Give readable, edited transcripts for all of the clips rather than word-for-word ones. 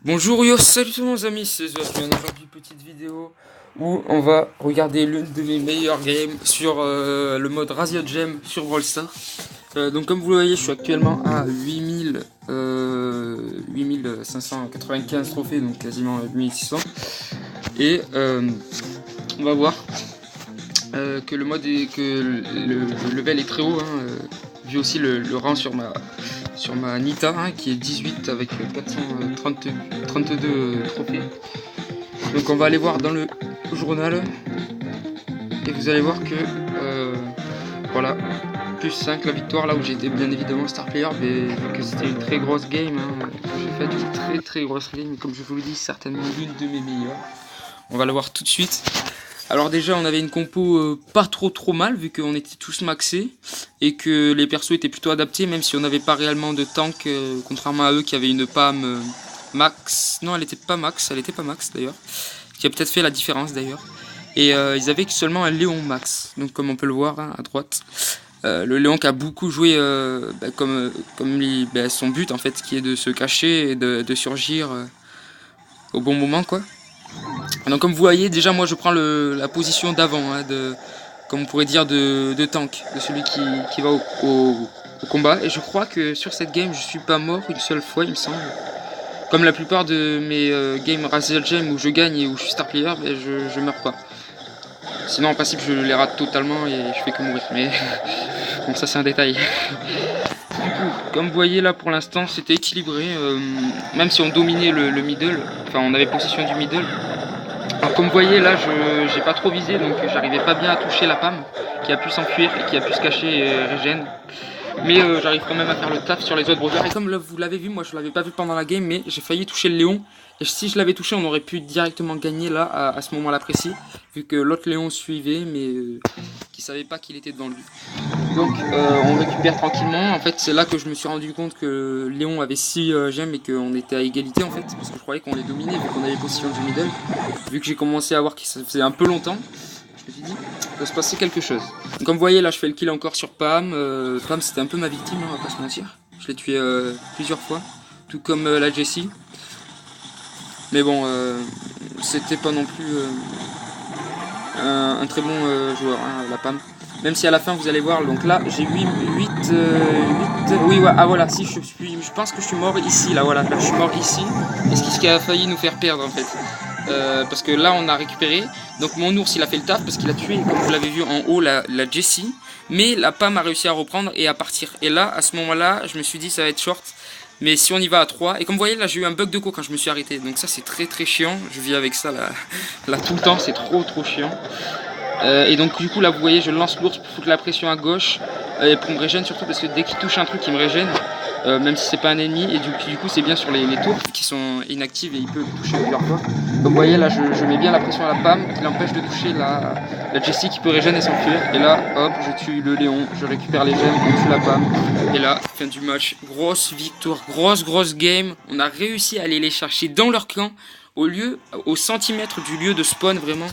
Bonjour yo, salut tous mes amis, c'est Zoasmian. Aujourd'hui, petite vidéo où on va regarder l'une de mes meilleures games sur le mode Razia Gem sur Brawl Stars. Donc comme vous le voyez, je suis actuellement à 8595 trophées, donc quasiment 8600. Et on va voir que le mode est, que le level est très haut, hein, vu aussi le rang sur ma Nita, hein, qui est 18 avec 432 trophées. Donc on va aller voir dans le journal et vous allez voir que voilà, plus 5 la victoire, là où j'étais bien évidemment star player, mais que c'était une très grosse game, hein, que j'ai fait une très grosse game, comme je vous le dis, certainement l'une de mes meilleures. On va la voir tout de suite. Alors déjà on avait une compo pas trop mal vu qu'on était tous maxés et que les persos étaient plutôt adaptés, même si on n'avait pas réellement de tank, contrairement à eux qui avaient une Pam max. Non, elle était pas max d'ailleurs, qui a peut-être fait la différence d'ailleurs. Et ils avaient seulement un Léon max, donc comme on peut le voir, hein, à droite. Le Léon qui a beaucoup joué comme son but en fait, qui est de se cacher et de surgir au bon moment quoi. Donc comme vous voyez, déjà moi je prends la position d'avant, hein, comme on pourrait dire de tank, de celui qui va au combat. Et je crois que sur cette game je suis pas mort une seule fois il me semble. Comme la plupart de mes games Razia Gem où je gagne et où je suis star player, ben je meurs pas. Sinon en principe je les rate totalement et je fais que mourir, mais bon ça c'est un détail. Du coup, comme vous voyez là pour l'instant c'était équilibré, même si on dominait le middle, enfin on avait possession du middle. Alors comme vous voyez là j'ai pas trop visé, donc j'arrivais pas bien à toucher la Pam qui a pu s'enfuir et qui a pu se cacher et régène. Mais j'arrive quand même à faire le taf sur les autres brawlers. Et comme là, vous l'avez vu, moi je l'avais pas vu pendant la game, mais j'ai failli toucher le Léon. Et si je l'avais touché, on aurait pu directement gagner là, à ce moment-là précis, vu que l'autre Léon suivait, mais qui savait pas qu'il était devant lui. Donc on récupère tranquillement. En fait, c'est là que je me suis rendu compte que Léon avait 6 gemmes et qu'on était à égalité en fait, parce que je croyais qu'on les dominait vu qu'on avait possession du middle. Vu que j'ai commencé à voir que ça faisait un peu longtemps, je me suis dit, il doit se passer quelque chose. Donc, comme vous voyez, là je fais le kill encore sur Pam. Pam c'était un peu ma victime, hein, on va pas se mentir. Je l'ai tué plusieurs fois, tout comme la Jessie. Mais bon, c'était pas non plus un très bon joueur, hein, la Pam. Même si à la fin vous allez voir, donc là j'ai 8, oui ouais, ah voilà, si je pense que je suis mort ici, là voilà, là je suis mort ici. Et ce qui a failli nous faire perdre en fait. Parce que là on a récupéré, donc mon ours il a fait le taf parce qu'il a tué, comme vous l'avez vu en haut, la Jessie. Mais la Pam a réussi à reprendre et à partir. Et là, à ce moment là, je me suis dit ça va être short. Mais si on y va à 3, et comme vous voyez là j'ai eu un bug de co quand je me suis arrêté. Donc ça c'est très chiant, je vis avec ça là tout le temps, c'est trop chiant. Et donc du coup là vous voyez je lance l'ours pour foutre la pression à gauche et pour me régène surtout parce que dès qu'il touche un truc il me régène, même si c'est pas un ennemi, et du coup c'est bien sur les tours qui sont inactives et il peut toucher plusieurs fois. Donc vous voyez là je mets bien la pression à la Pam qui l'empêche de toucher la Jessie qui peut régène et s'enfuir, et là hop je tue le Léon, je récupère les gemmes, on tue la Pam, et là fin du match, grosse victoire, grosse game. On a réussi à aller les chercher dans leur camp au centimètre du lieu de spawn, vraiment.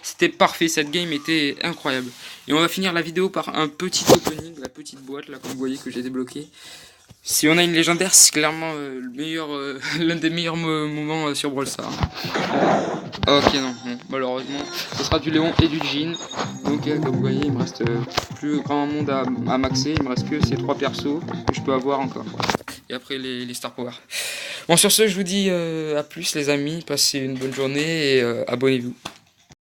C'était parfait, cette game était incroyable. Et on va finir la vidéo par un petit opening, la petite boîte là comme vous voyez que j'ai débloqué. Si on a une légendaire, c'est clairement l'un des meilleurs moments sur Brawl Stars. Ok non, malheureusement, ce sera du Léon et du Jean. Donc comme vous voyez, il me reste plus grand monde à maxer, il me reste que ces 3 persos que je peux avoir encore. Et après les Star Power. Bon sur ce, je vous dis à plus les amis, passez une bonne journée et abonnez-vous.